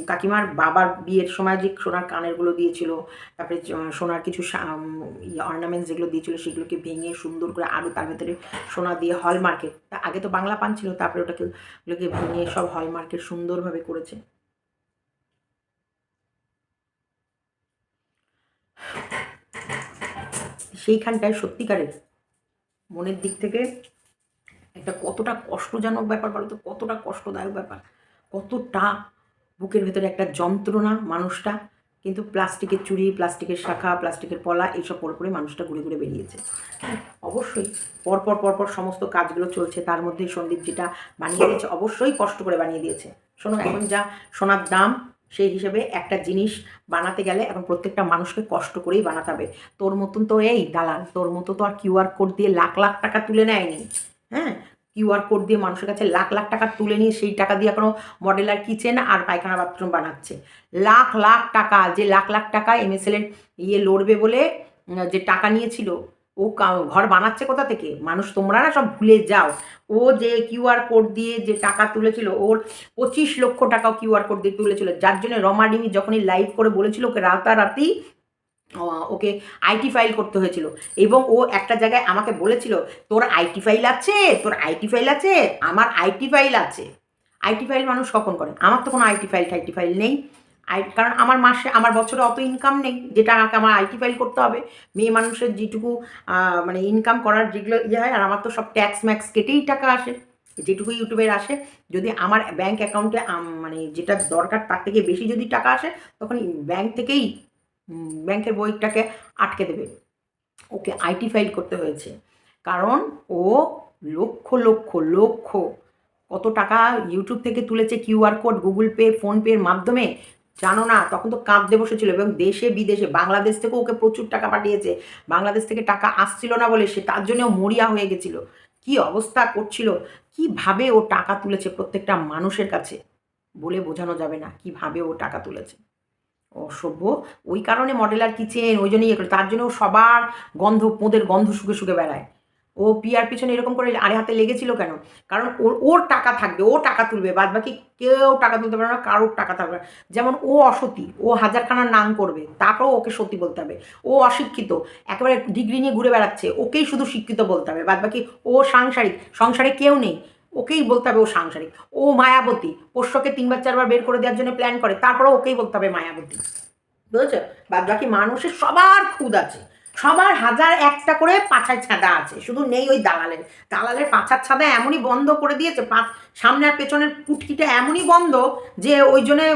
কাকিমার বাবার বিয়ের সময় যে সোনার কানেরগুলো দিয়েছিল, তারপরে সোনার কিছু অর্নামেন্টস যেগুলো দিয়েছিল সেগুলোকে ভেঙে সুন্দর করে আরও তার ভেতরে সোনা দিয়ে হলমার্কের, তা আগে তো বাংলা পান ছিল, তারপরে ওগুলোকে ভেঙে সব হলমার্কের সুন্দরভাবে করেছে। সেইখানটায় সত্যিকারের মনের দিক থেকে একটা কতটা কষ্টজনক ব্যাপার বলো তো, কতটা কষ্টদায়ক ব্যাপার, কতটা বুকের ভেতরে একটা যন্ত্রণা মানুষটা। কিন্তু প্লাস্টিকের চুড়ি, প্লাস্টিকের শাখা, প্লাস্টিকের পলা এইসব পরে পরে মানুষটা ঘুরে ঘুরে বেরিয়েছে। অবশ্যই পরপর পরপর সমস্ত কাজগুলো চলছে, তার মধ্যে সন্দীপ যেটা বানিয়ে দিয়েছে অবশ্যই কষ্ট করে বানিয়ে দিয়েছে। শোনো, এখন যা সোনার দাম, সেই হিসেবে একটা জিনিস বানাতে গেলে এখন প্রত্যেকটা মানুষকে কষ্ট করেই বানাতে হবে। তোর মতন তো এই দালাল, তোর মতো তো আর কিউআর কোড দিয়ে লাখ লাখ টাকা তুলে নেয়নি। হ্যাঁ, কিউআর কোড দিয়ে মানুষের কাছে লাখ লাখ টাকা তুলে নিয়ে সেই টাকা দিয়ে এখনও মডেলার কিচেন আর পায়খানা বাথরুম বানাচ্ছে। লাখ লাখ টাকা, যে লাখ লাখ টাকা এমএসএলের লড়বে বলে যে টাকা নিয়েছিল, ও ঘর বানাচ্ছে কোথা থেকে? মানুষ তোমরা না সব ভুলে যাও। ও যে কিউআর কোড দিয়ে যে টাকা তুলেছিল, ওর 25 লক্ষ টাকাও কিউআর কোড দিয়ে তুলেছিল, যার জন্য রমাডিমি যখনই লাইভ করে বলেছিল ওকে রাতারাতি ওকে আইটি ফাইল করতে হয়েছিল। এবং ও একটা জায়গায় আমাকে বলেছিল, তোর আইটি ফাইল আছে, তোর আইটি ফাইল আছে? আমার আইটি ফাইল আছে। আইটি ফাইল মানুষ কখন করে? আমার তো কোনো আইটি ফাইল টাইটি ফাইল নেই। কারণ আমার মাসে, আমার বছরে অত ইনকাম নেই যেটা আমাকে আমার আইটি ফাইল করতে হবে। মেয়ে মানুষের যেটুকু মানে ইনকাম করার যেগুলো হয়, আর আমার তো সব ট্যাক্স ম্যাক্স কেটেই টাকা আসে, যেটুকু ইউটিউবের আসে। যদি আমার ব্যাঙ্ক অ্যাকাউন্টে মানে যেটা দরকার তার থেকে বেশি যদি টাকা আসে, তখন ব্যাঙ্ক থেকেই ব্যাংকের বইটাকে আটকে দেবে। ওকে আইটি ফাইল করতে হয়েছে, কারণ ও লক্ষ লক্ষ লক্ষ কত টাকা ইউটিউব থেকে তুলেছে কিউআর কোড, গুগল পে, ফোনপের মাধ্যমে। জানো না, তখন তো কাঁদতে বসেছিল। এবং দেশে বিদেশে, বাংলাদেশ থেকেও ওকে প্রচুর টাকা পাঠিয়েছে। বাংলাদেশ থেকে টাকা আসছিল না বলে সে তার জন্য মরিয়া হয়ে গেছিল। কি অবস্থা করছিল, কিভাবে ও টাকা তুলেছে প্রত্যেকটা মানুষের কাছে, বলে বোঝানো যাবে না কিভাবে ও টাকা তুলেছে। অসভ্য। ওই কারণে মডেলার কিচেন, ওই জন্যই ইয়ে করে, তার জন্য সবার গন্ধ, পোঁদের গন্ধ শুকে শুকে বেড়ায়। ও পিয়ার পিছনে এরকম করে আড়ে হাতে লেগেছিল কেন? কারণ ওর ওর টাকা থাকবে, ও টাকা তুলবে, বাদ বাকি কেউ টাকা তুলতে পারবে না, কারোর টাকা থাকবে না। যেমন ও অসতী, ও হাজারখানার নাম করবে, তারপরেও ওকে সত্যি বলতে হবে। ও অশিক্ষিত, একেবারে ডিগ্রি নিয়ে ঘুরে বেড়াচ্ছে, ওকেই শুধু শিক্ষিত বলতে হবে, বাদ বাকি ও সাংসারিক, সংসারে কেউ নেই, ওকেই বলতে হবে ও সাংসারিক। ও মায়াবতী, পোষ্যকে 3 বার 4 বার বের করে দেওয়ার জন্য প্ল্যান করে, তারপরেও ওকেই বলতে হবে মায়াবতী। বুঝেছো? বাদ বাকি মানুষের সবার খুদ আছে, সবার হাজার একটা করে পাছার ছাদা আছে, শুধু নেই ওই দালালের। দালালের পাছার ছাদা এমনই বন্ধ করে দিয়েছে, সামনে আর পেছনের পুটকিটা এমনই বন্ধ যে ওই জন্যে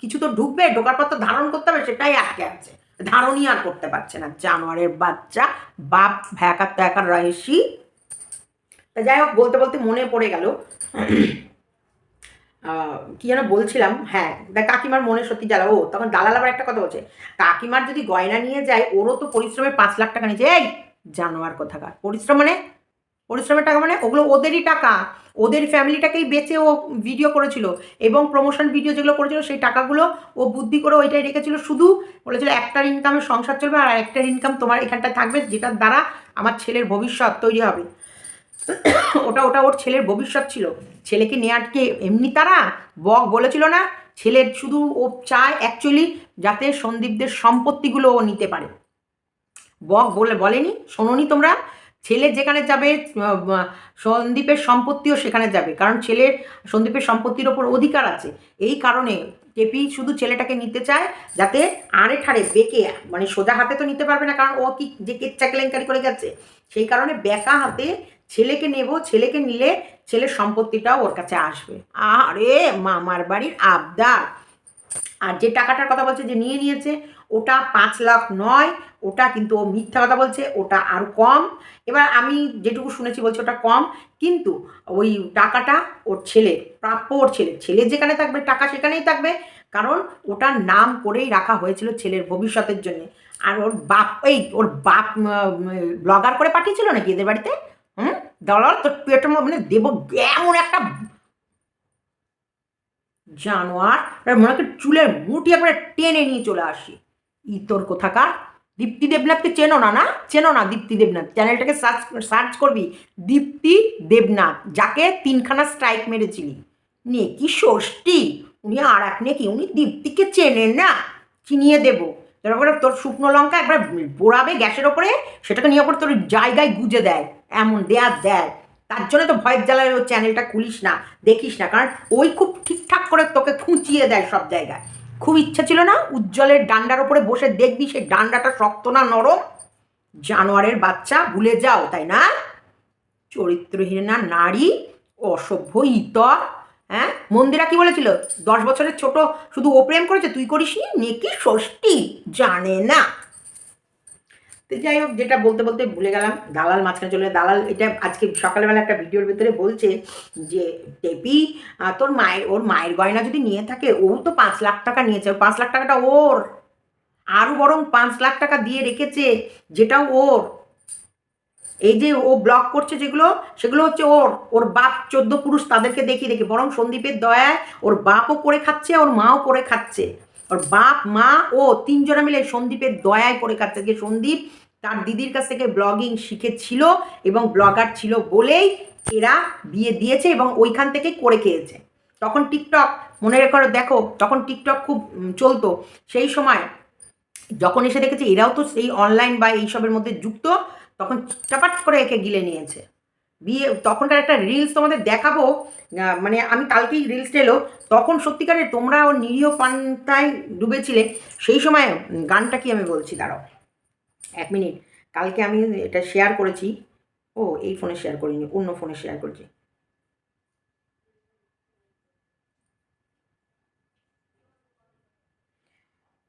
কিছু তো ঢুকবে, ঢোকার পর তো ধারণ করতে হবে, সেটাই আটকে আছে, ধারণই আর করতে পারছে না। জানোয়ারের বাচ্চা, বাপ ভ্যাকার ত্যাকার রয়েছি। তা যাই হোক, বলতে বলতে মনে পড়ে গেল কি যেন বলছিলাম, হ্যাঁ, দেখ কাকিমার মনে সত্যি জ্বালা। ও তখন দালাল আবার একটা কথা বলছে, কাকিমার যদি গয়না নিয়ে যায়, ওরও তো পরিশ্রমের 5 লাখ টাকা নিয়েছে। এই জানোয়ার কোথাকার! পরিশ্রম মানে, পরিশ্রমের টাকা মানে ওগুলো ওদেরই টাকা, ওদের ফ্যামিলিটাকেই বেচে ও ভিডিও করেছিল। এবং প্রমোশন ভিডিও যেগুলো করেছিল সেই টাকাগুলো ও বুদ্ধি করে ওইটাই রেখেছিল, শুধু বলেছিল একটার ইনকামে সংসার চলবে, আর একটার ইনকাম তোমার এখানটায় থাকবে, যেটার দ্বারা আমার ছেলের ভবিষ্যৎ তৈরি হবে। ওটা ওটা ওর ছেলের ভবিষ্যৎ ছিল। ছেলেকে নেয়াটকে এমনি তারা বক বলেছিল না, ছেলের শুধু ও চায় অ্যাকচুয়ালি যাতে সন্দীপদের সম্পত্তিগুলো ও নিতে পারে। বক বলেনি, শোনোনি তোমরা? ছেলে যেখানে যাবে সন্দীপের সম্পত্তিও সেখানে যাবে, কারণ ছেলের সন্দীপের সম্পত্তির ওপর অধিকার আছে। এই কারণে টেপি শুধু ছেলেটাকে নিতে চায়, যাতে আড়ে ঠাড়ে বেঁকে, মানে সোজা হাতে তো নিতে পারবে না, কারণ ও কি যে কেচ্চা কেলেঙ্কারি করে গেছে। সেই কারণে বেঁকা হাতে ছেলেকে নেব, ছেলেকে নিলে ছেলের সম্পত্তিটাও ওর কাছে আসবে। আরে মামার বাড়ির আবদার। আর যে টাকাটার কথা বলছে যে নিয়ে নিয়েছে, ওটা 5 লাখ নয়, ওটা কিন্তু ও মিথ্যা কথা বলছে, ওটা আরও কম। এবার আমি যেটুকু শুনেছি বলছে ওটা কম, কিন্তু ওই টাকাটা ওর ছেলে প্রাপ্য, ওর ছেলে যেখানে থাকবে টাকা সেখানেই থাকবে, কারণ ওটার নাম করেই রাখা হয়েছিল ছেলের ভবিষ্যতের জন্য। আর ওর বাপ ব্লগার করে পাঠিয়েছিল নাকি এদের বাড়িতে? হুম, দলাল তোর পেটের মানে দেব এমন একটা জানোয়ার, মনে হয় চুলের মুঠি একবারে টেনে নিয়ে চলে আসি। ইতর কোথাকার। দীপ্তি দেবনাথকে চেনো না? না চেনো না দীপ্তি দেবনাথ? চ্যানেলটাকে সার্চ করবি, দীপ্তি দেবনাথ, যাকে 3খানা স্ট্রাইক মেরেছিলি। নেকি ষষ্ঠী, উনি আর এক নেকি, উনি দীপ্তিকে চেনেন না? চিনিয়ে দেবো। তারপরে তোর শুকনো লঙ্কা একবার পোড়াবে গ্যাসের ওপরে, সেটাকে নিয়ে ওপর তোর জায়গায় গুজে দেয়, এমন দেয়া দেয়। তার জন্য তো ভয়ের জ্বালায় ওই চ্যানেলটা খুলিস না, দেখিস না, কারণ ওই খুব ঠিকঠাক করে তোকে খুঁচিয়ে দেয় সব জায়গায়। খুব ইচ্ছা ছিল না উজ্জ্বলের ডান্ডার ওপরে বসে দেখবি সে ডান্ডাটা শক্ত না নরম? জানোয়ারের বাচ্চা, ভুলে যাও তাই না? চরিত্রহীনা নারী, অসভ্য ইতর। হ্যাঁ, মন্দিরা কি বলেছিল? 10 বছরের ছোট, শুধু ও প্রেম করেছে, তুই করিসনি? নেকি ষষ্ঠী, জানে না। তো যাই হোক, যেটা বলতে বলতে ভুলে গেলাম, দালাল মাঝখানে চলে। দালাল এটা আজকে সকালবেলা একটা ভিডিওর ভেতরে বলছে যে টেপি, তোর মায়ের, ওর মায়ের গয়না যদি নিয়ে থাকে, ও তো 5 লাখ টাকা নিয়েছে, 5 লাখ টাকাটা ওর, আরও বরং 5 লাখ টাকা দিয়ে রেখেছে, যেটাও ওর। এই যে ও ব্লগ করছে যেগুলো, সেগুলো হচ্ছে ওর। ওর বাপ 14 পুরুষ, তাদেরকে দেখিয়ে দেখি, বরং সন্দীপের দয়ায় ওর বাপও করে খাচ্ছে, ওর মাও করে খাচ্ছে। ওর বাপ, মা, ও 3জনে মিলে সন্দীপের দয়ায় করে খাচ্ছে। যে সন্দীপ তার দিদির কাছ থেকে ব্লগিং শিখেছিল এবং ব্লগার ছিল বলেই এরা বিয়ে দিয়েছে এবং ওইখান থেকে করে খেয়েছে। তখন টিকটক, মনে রেখো, দেখো তখন টিকটক খুব চলতো। সেই সময় যখন এসে দেখেছে এরাও তো সেই অনলাইন বা এইসবের মধ্যে যুক্ত, তখন চাপাট করে একে গিলে নিয়েছে। বিয়ে তখনকার একটা রিলস তোমাদের দেখাবো, মানে আমি কালকেই রিলসটা এলো, তখন সত্যিকারের তোমরা ওর নিরীহ পান্তায় ডুবেছিলে। সেই সময় গানটা কি আমি বলছি, দাঁড়াও 1 মিনিট। কালকে আমি এটা শেয়ার করেছি, ও এই ফোনে শেয়ার করিনি, অন্য ফোনে শেয়ার করেছি।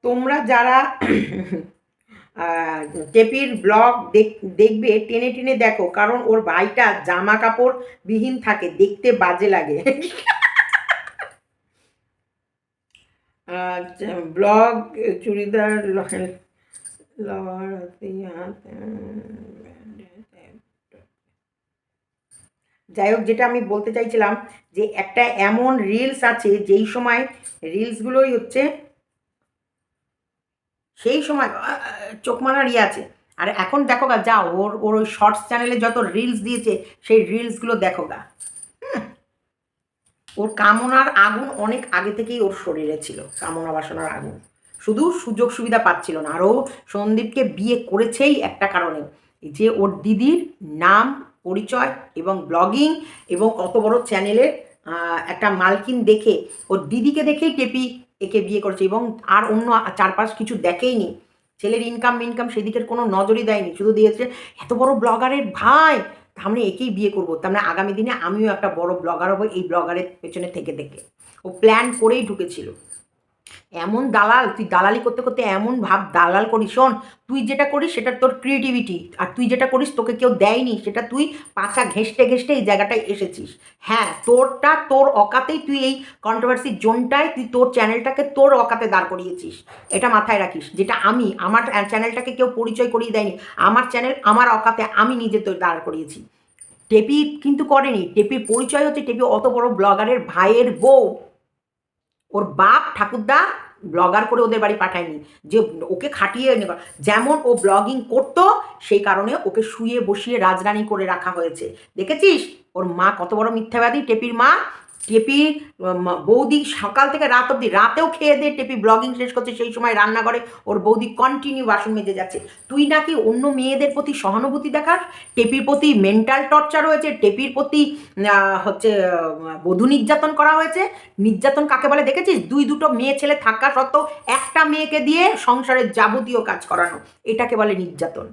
তোমরা যারা টেপির ব্লগ দেখবে, টেনে টেনে দেখো, কারণ ওর ভাইটা জামা কাপড় বিহীন থাকে, দেখতে বাজে লাগে। ব্লগ চুড়িদার যাই হোক, যেটা আমি বলতে চাইছিলাম যে একটা এমন রিলস আছে যেই সময় রিলসগুলোই হচ্ছে সেই সময় চোখ মারার ইয়ে আছে। আর এখন দেখো গা, যা ওর ওর ওই শর্টস চ্যানেলে যত রিলস দিয়েছে, সেই রিলসগুলো দেখো গা। ওর কামনার আগুন অনেক আগে থেকেই ওর শরীরে ছিল, কামনা বাসনার আগুন, শুধু সুযোগ সুবিধা পাচ্ছিল না। আর ও সন্দীপকে বিয়ে করেছেই একটা কারণে, যে ওর দিদির নাম, পরিচয় এবং ব্লগিং এবং অত বড় চ্যানেলের একটা মালকিন দেখে, ওর দিদিকে দেখেই টেপি একে বিয়ে করেছে, এবং আর অন্য চারপাশ কিছু দেখেইনি। ছেলের ইনকাম সেদিকের কোনো নজরই দেয়নি, শুধু দিয়েছে এত বড় ব্লগারের ভাই, আমরা একেই বিয়ে করবো, তার মানে আগামী দিনে আমিও একটা বড় ব্লগার হবো এই ব্লগারের পেছনে থেকে থেকে। ও প্ল্যান করেই ঢুকেছিল। এমন দালাল, তুই দালালি করতে করতে এমন ভাব দালাল করিস। শোন, তুই যেটা করিস সেটা তোর ক্রিয়েটিভিটি, আর তুই যেটা করিস তোকে কেউ দেয়নি, সেটা তুই পাছা ঘেঁষতে ঘেঁষতে এই জায়গাটায় এসেছিস। হ্যাঁ, তোরটা তোর অকাতেই তুই এই কন্ট্রোভার্সি জোনটায় তুই তোর চ্যানেলটাকে তোর অকাতে দাঁড় করিয়েছিস, এটা মাথায় রাখিস। যেটা আমি, আমার চ্যানেলটাকে কেউ পরিচয় করিয়ে দেয়নি, আমার চ্যানেল আমার অকাতে আমি নিজে তো দাঁড় করিয়েছি। টেপি কিন্তু করেনি, টেপির পরিচয় হচ্ছে টেপি অত বড় ব্লগারের ভাইয়ের বউ। ওর বাপ ঠাকুরদা ব্লগার করে ওদের বাড়ি পাঠায়নি, যে ওকে খাটিয়ে যেমন ও ব্লগিং করতো, সেই কারণে ওকে শুয়ে বসিয়ে রাজরানি করে রাখা হয়েছে। দেখেছিস ওর মা কত বড় মিথ্যাবাদী, টেপির মা। টেপি বৌদি সকাল থেকে রাত অবধি, রাতেও খেয়ে দিয়ে টেপি ব্লগিং শেষ করছে, সেই সময় রান্নাঘরে ওর বৌদি কন্টিনিউ বাসন মেজে যাচ্ছে। তুই নাকি অন্য মেয়েদের প্রতি সহানুভূতি দেখাস, টেপির প্রতি মেন্টাল টর্চার হয়েছে, টেপির প্রতি হচ্ছে বধূ নির্যাতন করা হয়েছে। নির্যাতন কাকে বলে দেখেছিস? দুটো মেয়ে ছেলে থাকা সত্ত্বেও একটা মেয়েকে দিয়ে সংসারের যাবতীয় কাজ করানো, এটাকে বলে নির্যাতন।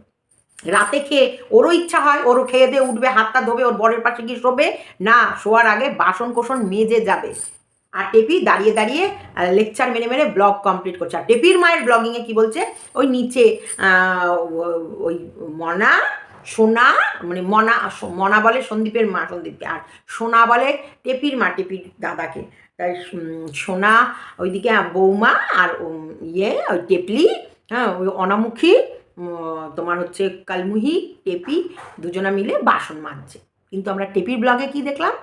রাতে খেয়ে ওরও ইচ্ছা হয়, ওরও খেয়ে দিয়ে উঠবে, হাতটা ধোবে, ওর বরের পাশে গিয়ে শোবে না, শোয়ার আগে বাসন কোসন মেজে যাবে। আর টেপি দাঁড়িয়ে দাঁড়িয়ে লেকচার মেরে মেরে ব্লগ কমপ্লিট করছে। আর টেপির মায়ের ব্লগিংয়ে কি বলছে, ওই নিচে ওই মনা, সোনা, মানে মনা বলে সন্দীপের মা সন্দীপকে, আর সোনা বলে টেপির মা টেপির দাদাকে। তাই সোনা ওইদিকে বৌমা, আর ওই টেপলি, হ্যাঁ, ওই অনামুখী, তোমার হচ্ছে কালমুহি, টেপি, দুজনা মিলে বাসন মাজছে। কিন্তু আমরা টেপির ব্লগে কি দেখলাম,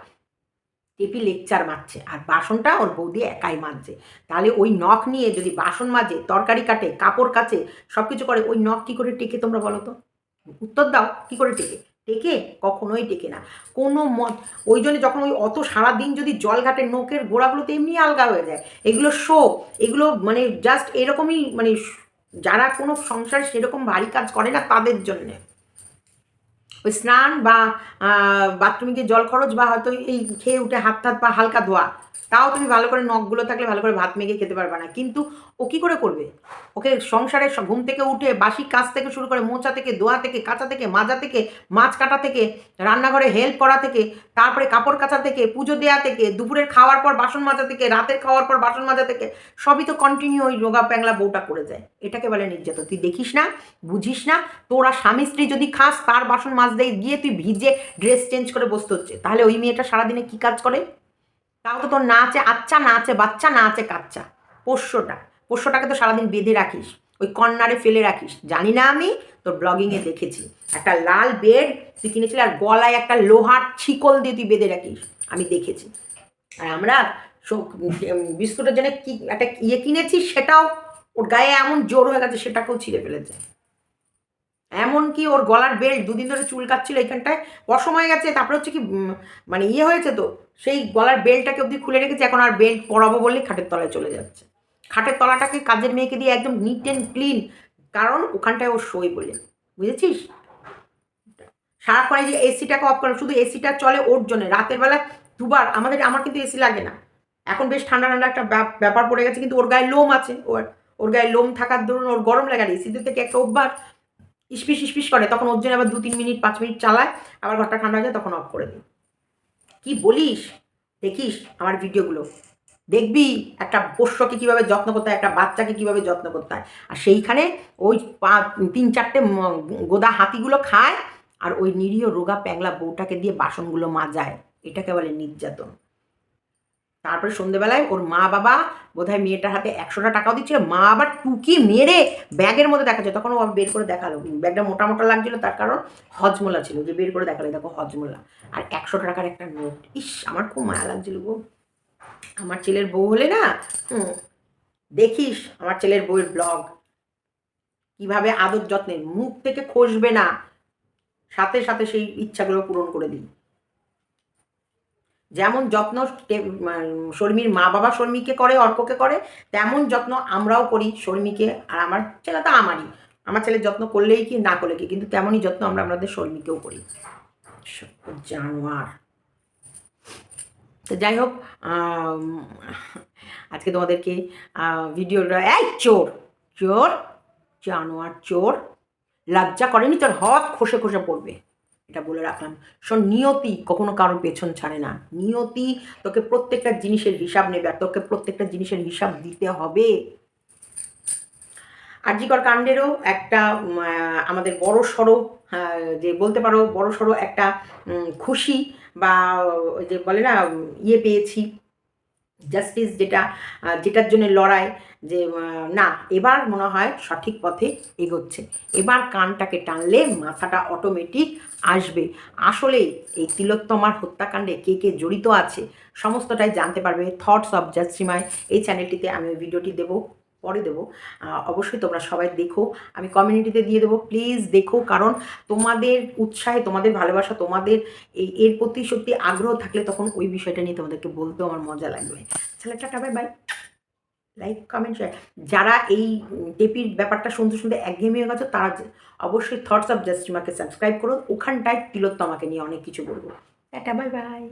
টেপি লেকচার মারছে আর বাসনটা ওর বৌদি একাই মাজছে। তাহলে ওই নখ নিয়ে যদি বাসন মাজে, তরকারি কাটে, কাপড় কাচে, সব কিছু করে, ওই নখ কী করে টেকে তোমরা বলো তো? উত্তর দাও, কী করে টেকে? টেকে? কখনোই টেকে না। কোনো মত ওই জন্য যখন ওই অত সারাদিন যদি জল ঘাটে, নোকের গোড়াগুলো তো এমনি আলগা হয়ে যায়। এগুলো শো, এগুলো মানে জাস্ট এরকমই মানে যারা কোনো সংসারে সেরকম ভারী কাজ করে না তাদের জন্যে। ওই স্নান বা বাথরুমে গিয়ে জল খরচ বা হয়তো এই খেয়ে উঠে হাত টাত পা হালকা ধোয়া, তাও তুমি ভালো করে নখগুলো থাকলে ভালো করে ভাত মেখে খেতে পারবে না। কিন্তু ও কী করে করবে? ওকে সংসারে ঘুম থেকে উঠে বাসি কাজ থেকে শুরু করে মোছা থেকে, ধোয়া থেকে, কাচা থেকে, মাজা থেকে, মাছ কাটা থেকে, রান্নাঘরে হেল্প করা থেকে, তারপরে কাপড় কাচা থেকে, পুজো দেওয়া থেকে, দুপুরের খাওয়ার পর বাসন মাজা থেকে, রাতের খাওয়ার পর বাসন মাজা থেকে, সবই তো কন্টিনিউ ওই রোগা প্যাংলা বউটা করে যায়। এটাকে বলে নির্যাতন। তুই দেখিস না, বুঝিস না? তোরা স্বামী স্ত্রী যদি খাস, তার বাসন মাজতে গিয়ে তুই ভিজে ড্রেস চেঞ্জ করে বসতে হচ্ছে, তাহলে ওই মেয়েটা সারাদিনে কী কাজ করে? তাও তো তোর না আছে আচ্ছা, না আছে বাচ্চা, না আছে কাচ্চা। পোষ্যটাকে তো সারাদিন বেঁধে রাখিস, ওই কর্নারে ফেলে রাখিস। জানি না আমি, তোর ব্লগিংয়ে দেখেছি একটা লাল বেড তুই কিনেছিলি আর গলায় একটা লোহার ছিকল দিয়ে তুই বেঁধে রাখিস, আমি দেখেছি। আর আমরা বিস্কুটের জন্য কি একটা ইয়ে কিনেছি, সেটাও ওর গায়ে এমন জোর হয়ে গেছে সেটাকেও ছিঁড়ে ফেলেছে। এমনকি ওর গলার বেল্ট দুদিন ধরে চুল কাটছিল এখানটায়, অসময় গেছে, তারপরে হচ্ছে কি মানে ইয়ে হয়েছে তো, সেই গলার বেল্টটাকে অবধি খুলে রেখেছে, এখন আর বেল্ট পরাবো বললেই খাটের তলায় চলে যাচ্ছে। খাটের তলাটাকে কাজের মেয়েকে দিয়ে একদম নিট অ্যান্ড ক্লিন, কারণ ওখানটায় ও শোয় বলে, বুঝেছিস? সারাক্ষণ এই যে এসিটাকে অফ করে, শুধু এসিটা চলে ওর জন্য, রাতের বেলায় দুবার আমার কিন্তু এসি লাগে না। এখন বেশ ঠান্ডা ঠান্ডা একটা ব্যাপার পড়ে গেছে, কিন্তু ওর গায়ে লোম আছে, ওর গায়ে লোম থাকার দরুন ওর গরম লাগে, আর এসিতে থেকে একটা অভ্যাস ইস্পিস ইস্পিস করে, তখন ওর জন্য আবার 2-3 মিনিট 5 মিনিট চালায়, আবার ঘরটা ঠান্ডা হয়ে যায়, তখন অফ করে দিই। কী বলিস? দেখিস আমার ভিডিওগুলো, দেখবি একটা পোষ্যকে কীভাবে যত্ন করতে হয়, একটা বাচ্চাকে কীভাবে যত্ন করতে হয়। আর সেইখানে ওই 3-4টে গোদা হাতিগুলো খায়, আর ওই নিরীহ রোগা প্যাংলা বউটাকে দিয়ে বাসনগুলো মাজায়। এটাকে বলে নির্যাতন। তারপরে সন্ধেবেলায় ওর মা বাবা বোধহয় মেয়েটার হাতে 100টা টাকাও দিচ্ছিল, মা আবার টুকি মেরে ব্যাগের মধ্যে দেখাচ্ছে, তখন ও বের করে দেখালো, ব্যাগটা মোটা মোটা লাগছিল, তার কারণ হজমোলা ছিল, যে বের করে দেখালো দেখো হজমোলা, আর 100 টাকার একটা নোট। ইস, আমার খুব মায়া লাগছিল গো। আমার ছেলের বউ হলে না, দেখিস আমার ছেলের বউয়ের ব্লগ, কিভাবে আদর যত্নে, মুখ থেকে খসবে না, সাথে সাথে সেই ইচ্ছাগুলো পূরণ করে দিই। যেমন যত্ন শর্মির মা বাবা শর্মিকে করে, অর্ককে করে, তেমন যত্ন আমরাও করি শর্মিকে, আর আমার ছেলে তো আমারই, আমার ছেলের যত্ন করলেই কি না করলে কি, কিন্তু তেমনই যত্ন আমরা আমাদের শর্মিকেও করি। জানোয়ার। তো যাই হোক, আজকে তোমাদেরকে ভিডিওটা, এই চোর চোর জানোয়ার চোর, লজ্জা করেনি তোর? হাত খসে খসে পড়বে, এটা বলে রাখলাম। শোন, নিয়তি কখনো কারোর পেছন ছাড়ে না। নিয়তি তোকে প্রত্যেকটা জিনিসের হিসাব নেবে, আর তোকে প্রত্যেকটা জিনিসের হিসাব দিতে হবে। আরজিকর কাণ্ডেরও একটা আমাদের বড় সড়ো, যে বলতে পারো বড় সড়ো একটা খুশি, বা ওই যে বলে না ইয়ে পেয়েছি, জাস্টিস, যেটার জন্য লড়াই, যে না এবার মনে হয় সঠিক পথে এগোচ্ছে, এবার কানটাকে টানলে মাথাটা অটোমেটিক আসবে। আসলে এই তিলোত্তমার হত্যাকাণ্ডে কে কে জড়িত আছে সমস্তটাই জানতে পারবে থটস অফ জাস্টিমায়, এই চ্যানেলটিতে আমি ওই ভিডিওটি দেবো, পরে দেবো। অবশ্যই তোমরা সবাই দেখো, আমি কমিউনিটিতে দিয়ে দেবো, প্লিজ দেখো, কারণ তোমাদের উৎসাহে, তোমাদের ভালোবাসা, তোমাদের এর প্রতি সত্যি আগ্রহ থাকলে তখন ওই বিষয়টা নিয়ে তোমাদেরকে বলতেও আমার মজা লাগবে। তাহলে tata, bye bye, like comment share. যারা এই টেপির ব্যাপারটা শুনতে শুনতে একঘেয়েমি হয়ে গেছে, তারা অবশ্যই থটস অফ জাস্টিমাকে সাবস্ক্রাইব করো, ওখানটায় তিলোত্তমাকে নিয়ে অনেক কিছু বলবো। Tata, bye bye.